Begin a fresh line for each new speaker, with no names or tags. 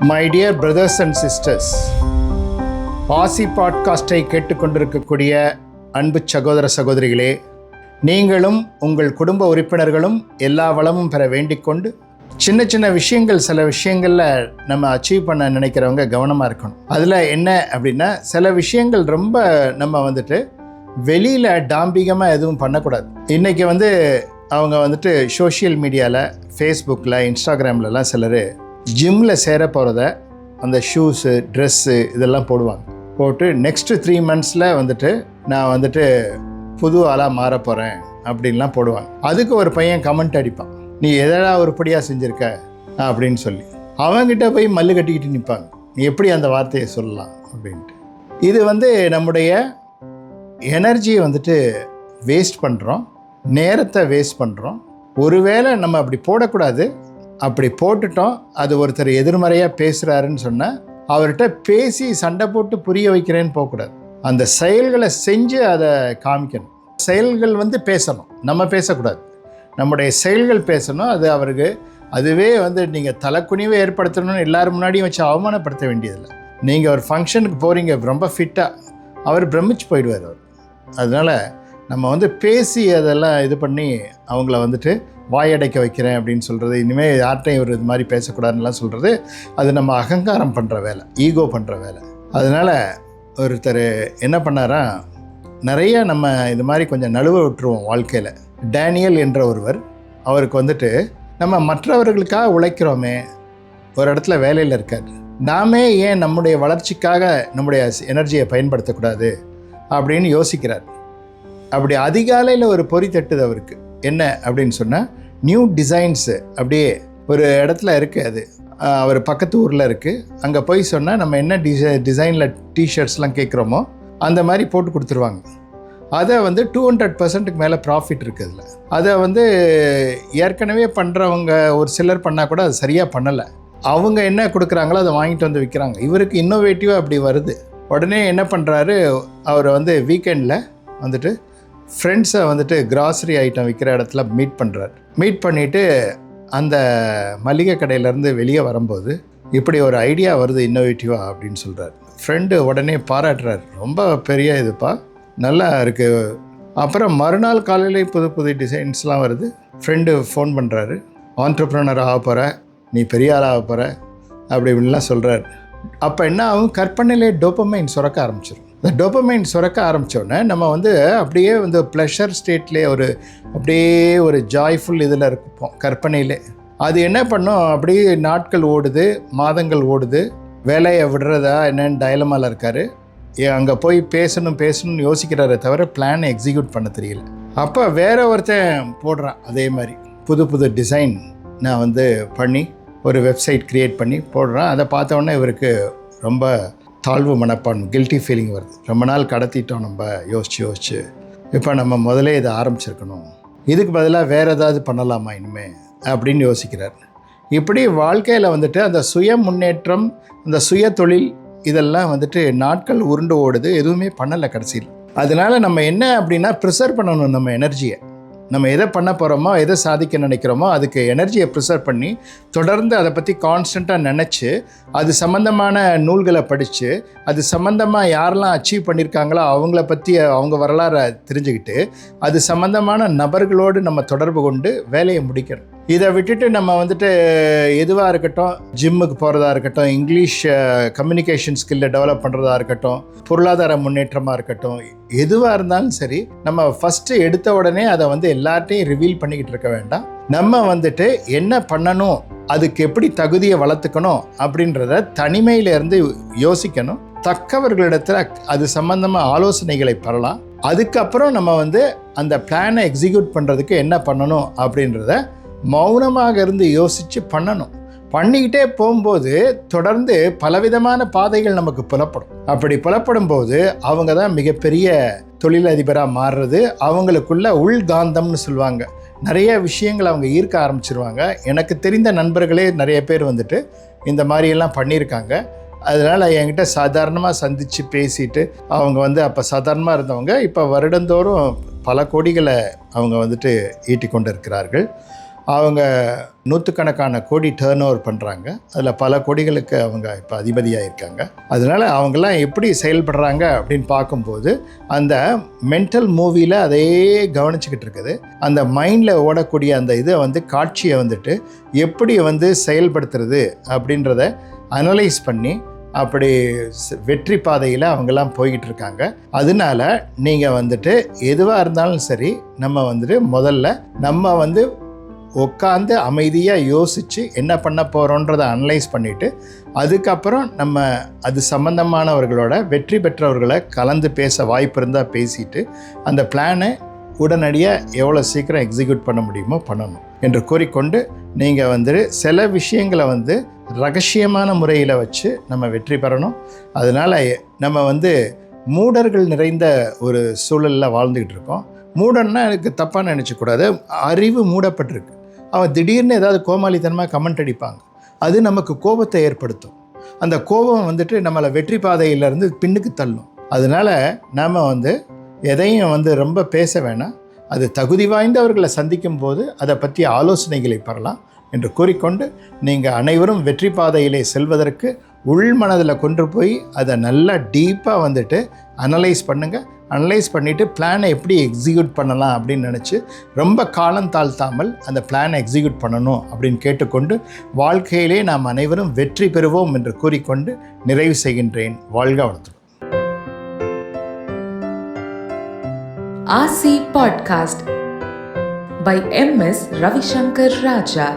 My dear brothers and sisters, ஆசி பாட்காஸ்டை கேட்டுக்கொண்டிருக்கக்கூடிய அன்பு சகோதர சகோதரிகளே, நீங்களும் உங்கள் குடும்ப உறுப்பினர்களும் எல்லா வளமும் பெற வேண்டிக்கொண்டு, சின்ன சின்ன விஷயங்கள், சில விஷயங்களில் நம்ம அச்சீவ் பண்ண நினைக்கிறவங்க கவனமாக இருக்கணும். அதில் என்ன அப்படின்னா, சில விஷயங்கள் ரொம்ப நம்ம வெளியில் டாம்பிகமாக எதுவும் பண்ணக்கூடாது. இன்றைக்கி அவங்க சோஷியல் மீடியாவில், ஃபேஸ்புக்கில், இன்ஸ்டாகிராம்லலாம் சிலர் ஜிம்மில் சேர போகிறத அந்த ஷூஸு, ட்ரெஸ்ஸு இதெல்லாம் போடுவாங்க. போட்டு நெக்ஸ்ட்டு 3 monthஸில் நான் புது ஆளாக மாற போகிறேன் அப்படின்லாம் போடுவாங்க. அதுக்கு ஒரு பையன் கமெண்ட் அடிப்பான், நீ எதா உருப்படியாக செஞ்சுருக்க அப்படின்னு சொல்லி. அவங்ககிட்ட போய் மல்லு கட்டிக்கிட்டு நிற்பாங்க, நீ எப்படி அந்த வார்த்தையை சொல்லலாம் அப்படின்ட்டு. இது நம்முடைய எனர்ஜியை வேஸ்ட் பண்ணுறோம், நேரத்தை வேஸ்ட் பண்ணுறோம். ஒருவேளை நம்ம அப்படி போடக்கூடாது. அப்படி போட்டுட்டோம், அது ஒருத்தர் எதிர்மறையாக பேசுகிறாருன்னு சொன்னால் அவர்கிட்ட பேசி சண்டை போட்டு புரிய வைக்கிறேன்னு போகக்கூடாது. அந்த செயல்களை செஞ்சு அதை காமிக்கணும். செயல்கள் பேசணும், நம்ம பேசக்கூடாது. நம்முடைய செயல்கள் பேசணும். அது அவருக்கு அதுவே நீங்கள் தலைக்குனிவை ஏற்படுத்தணும்னு எல்லாரும் முன்னாடியும் வச்சு அவமானப்படுத்த வேண்டியதில்லை. நீங்கள் ஒரு ஃபங்க்ஷனுக்கு போகிறீங்க ரொம்ப ஃபிட்டாக, அவர் பிரமிச்சு போயிடுவார் அவர். அதனால் நம்ம பேசி அதெல்லாம் இது பண்ணி அவங்கள வாயடைக்க வைக்கிறேன் அப்படின்னு சொல்கிறது, இனிமேல் யார்கிட்டையும் ஒரு இது மாதிரி பேசக்கூடாதுன்னெலாம் சொல்கிறது, அது நம்ம அகங்காரம் பண்ணுற வேலை, ஈகோ பண்ணுற வேலை. அதனால் ஒருத்தர் என்ன பண்ணாரா, நிறைய நம்ம இது மாதிரி கொஞ்சம் நழுவ விட்டுருவோம் வாழ்க்கையில். டேனியல் என்ற ஒருவர், அவருக்கு நம்ம மற்றவர்களுக்காக உழைக்கிறோமே, ஒரு இடத்துல வேலையில் இருக்கார், நாமே ஏன் நம்முடைய வளர்ச்சிக்காக நம்முடைய எனர்ஜியை பயன்படுத்தக்கூடாது அப்படின்னு யோசிக்கிறார். அப்படி அதிகாலையில் ஒரு பொறி தட்டுது அவருக்கு. என்ன அப்படின்னு சொன்னால், நியூ டிசைன்ஸு அப்படியே ஒரு இடத்துல இருக்குது. அது அவர் பக்கத்து ஊரில் இருக்குது. அங்கே போய் சொன்னால் நம்ம என்ன டிசைனில் டிஷர்ட்ஸ்லாம் கேட்குறோமோ அந்த மாதிரி போட்டு கொடுத்துருவாங்க. அதை 200%க்கு மேலே ப்ராஃபிட் இருக்குது அதில். அதை ஏற்கனவே பண்ணுறவங்க ஒரு சிலர் பண்ணால் கூட அது சரியாக பண்ணலை. அவங்க என்ன கொடுக்குறாங்களோ அதை வாங்கிட்டு விற்கிறாங்க. இவருக்கு இன்னோவேட்டிவாக அப்படி வருது. உடனே என்ன பண்ணுறாரு, அவர் வீக்கெண்டில் ஃப்ரெண்ட்ஸை கிராசரி ஐட்டம் விற்கிற இடத்துல மீட் பண்ணுறார். மீட் பண்ணிவிட்டு அந்த மளிகை கடையிலேருந்து வெளியே வரும்போது இப்படி ஒரு ஐடியா வருது இன்னோவேட்டிவாக அப்படின்னு சொல்கிறார். ஃப்ரெண்டு உடனே பாராட்டுறார், ரொம்ப பெரிய இதுப்பா, நல்லா இருக்குது. அப்புறம் மறுநாள் காலையில் புது புது டிசைன்ஸ்லாம் வருது. ஃப்ரெண்டு ஃபோன் பண்ணுறாரு, ஆண்டர்ப்ரனர் ஆக போகிற, நீ பெரிய ஆளாக போகிற அப்படி இப்படின்லாம் சொல்கிறார். அப்போ என்ன ஆகும், கற்பனையிலே டோபமைன் சுரக்க ஆரம்பிச்சிடும். இந்த டோபமைன் சுரக்க ஆரம்பித்தோடனே நம்ம அப்படியே ப்ளஷர் ஸ்டேட்லேயே அப்படியே ஒரு ஜாய்ஃபுல் இதில் இருப்போம் கற்பனையிலே. அது என்ன பண்ணும், அப்படியே நாட்கள் ஓடுது, மாதங்கள் ஓடுது. வேலையை விடுறதா என்னென்னு டயலமாவில் இருக்கார். அங்கே போய் பேசணும்னு யோசிக்கிறாரே தவிர பிளானை எக்ஸிக்யூட் பண்ண தெரியல. அப்போ வேற ஒருத்தன் போடுறான் அதே மாதிரி புது புது டிசைன். நான் பண்ணி ஒரு வெப்சைட் க்ரியேட் பண்ணி போடுறான். அதை பார்த்தோன்னே இவருக்கு ரொம்ப தாழ்வு மனப்பான்மை, கில்ட்டி ஃபீலிங் வருது. ரொம்ப நாள் கடத்திட்டோம் நம்ம யோசிச்சு. இப்போ நம்ம முதலே இதை ஆரம்பிச்சிருக்கணும், இதுக்கு பதிலாக வேறு ஏதாவது பண்ணலாமா இனிமேல் அப்படின்னு யோசிக்கிறார். இப்படி வாழ்க்கையில் அந்த சுய முன்னேற்றம், அந்த சுய தொழில் இதெல்லாம் நாட்கள் உருண்டு ஓடுது, எதுவுமே பண்ணலை கடைசியில். அதனால் நம்ம என்ன அப்படின்னா, ப்ரிசர்வ் பண்ணணும் நம்ம எனர்ஜியை. நம்ம எதை பண்ண போகிறோமோ, எதை சாதிக்க நினைக்கிறோமோ அதுக்கு எனர்ஜியை ப்ரிசர்வ் பண்ணி தொடர்ந்து அதை பற்றி கான்ஸ்டண்ட்டாக நினச்சி, அது சம்மந்தமான நூல்களை படித்து, அது சம்மந்தமாக யாரெல்லாம் அச்சீவ் பண்ணியிருக்காங்களோ அவங்கள பற்றி அவங்க வரலாறை தெரிஞ்சுக்கிட்டு, அது சம்மந்தமான நபர்களோடு நம்ம தொடர்பு கொண்டு வேலையை முடிக்கணும். இதை விட்டுட்டு நம்ம எதுவாக இருக்கட்டும், ஜிம்முக்கு போகிறதா இருக்கட்டும், இங்கிலீஷ் கம்யூனிகேஷன் ஸ்கில்லை டெவலப் பண்ணுறதா இருக்கட்டும், பொருளாதார முன்னேற்றமாக இருக்கட்டும், எதுவாக இருந்தாலும் சரி, நம்ம ஃபஸ்ட்டு எடுத்த உடனே அதை எல்லார்ட்டையும் ரிவீல் பண்ணிக்கிட்டு இருக்க வேண்டாம். நம்ம என்ன பண்ணணும், அதுக்கு எப்படி தகுதியை வளர்த்துக்கணும் அப்படின்றத தனிமையிலேருந்து யோசிக்கணும். தக்கவர்களிடத்தில் அது சம்பந்தமாக ஆலோசனைகளை பெறலாம். அதுக்கப்புறம் நம்ம அந்த பிளானை எக்ஸிக்யூட் பண்ணுறதுக்கு என்ன பண்ணணும் அப்படின்றத மௌனமாக இருந்து யோசித்து பண்ணணும். பண்ணிக்கிட்டே போகும்போது தொடர்ந்து பலவிதமான பாதைகள் நமக்கு புலப்படும். அப்படி புலப்படும் போது அவங்க தான் மிகப்பெரிய தொழிலதிபராக மாறுறது. அவங்களுக்குள்ள உள்காந்தம்னு சொல்லுவாங்க, நிறைய விஷயங்கள் அவங்க ஈர்க்க ஆரம்பிச்சிருவாங்க. எனக்கு தெரிந்த நண்பர்களே நிறைய பேர் இந்த மாதிரியெல்லாம் பண்ணியிருக்காங்க. அதனால் என்கிட்ட சாதாரணமாக சந்தித்து பேசிட்டு அவங்க அப்போ சாதாரணமாக இருந்தவங்க இப்போ வருடந்தோறும் பல கோடிகளை அவங்க ஈட்டி கொண்டு இருக்கிறார்கள். அவங்க நூற்றுக்கணக்கான கோடி டேர்ன் ஓவர் பண்ணுறாங்க. அதில் பல கோடிகளுக்கு அவங்க இப்போ அதிபதியாக இருக்காங்க. அதனால் அவங்கெல்லாம் எப்படி செயல்படுறாங்க அப்படின்னு பார்க்கும்போது அந்த மென்டல் மூவியில் அதையே கவனிச்சுக்கிட்டு இருக்குது. அந்த மைண்டில் ஓடக்கூடிய அந்த இதை வந்து காட்சியை வந்துட்டு எப்படி வந்து செயல்படுத்துறது அப்படின்றத அனலைஸ் பண்ணி அப்படி வெற்றி பாதையில் அவங்கெல்லாம் போய்கிட்டு இருக்காங்க. அதனால நீங்கள் வந்துட்டு எதுவாக இருந்தாலும் சரி, நம்ம வந்துட்டு முதல்ல நம்ம வந்து உட்காந்து அமைதியாக யோசித்து என்ன பண்ண போகிறோன்றதை அனலைஸ் பண்ணிவிட்டு அதுக்கப்புறம் நம்ம அது சம்மந்தமானவர்களோட வெற்றி பெற்றவர்களை கலந்து பேச வாய்ப்பு இருந்தால் பேசிட்டு அந்த பிளானை உடனடியாக எவ்வளோ சீக்கிரம் எக்ஸிக்யூட் பண்ண முடியுமோ பண்ணணும் என்று கூறிக்கொண்டு, நீங்கள் வந்துட்டு சில விஷயங்களை வந்து ரகசியமான முறையில் வச்சு நம்ம வெற்றி பெறணும். அதனால் நம்ம வந்து மூடர்கள் நிறைந்த ஒரு சூழலில் வாழ்ந்துக்கிட்டு இருக்கோம். மூடன்னா எனக்கு தப்பாக நினச்சக்கூடாது. அறிவு மூடப்பட்டிருக்கு. அவன் திடீர்னு ஏதாவது கோமாளித்தனமாக கமெண்ட் அடிப்பாங்க. அது நமக்கு கோபத்தை ஏற்படுத்தும். அந்த கோபம் வந்துட்டு நம்மளை வெற்றி பாதையிலேருந்து பின்னுக்கு தள்ளும். அதனால் நாம் வந்து எதையும் வந்து ரொம்ப பேச வேணாம். அது தகுதி வாய்ந்தவர்களை சந்திக்கும் போது அதை பற்றி ஆலோசனைகளை பெறலாம் என்று கூறிக்கொண்டு, நீங்கள் அனைவரும் வெற்றி பாதையிலே செல்வதற்கு உள்மனதில் கொண்டு போய் அதை நல்லா டீப்பாக வந்துட்டு அனலைஸ் பண்ணுங்கள். அனலைஸ் பண்ணிவிட்டு பிளானை எப்படி எக்ஸிக்யூட் பண்ணலாம் அப்படின்னு நினச்சி ரொம்ப காலம் தாழ்த்தாமல் அந்த பிளானை எக்ஸிக்யூட் பண்ணணும் அப்படின்னு கேட்டுக்கொண்டு, வாழ்க்கையிலே நாம் அனைவரும் வெற்றி பெறுவோம் என்று கூறிக்கொண்டு நிறைவு செய்கின்றேன். வாழ்க வளத்துடன்.
RC Podcast by MS Ravishankar Raja.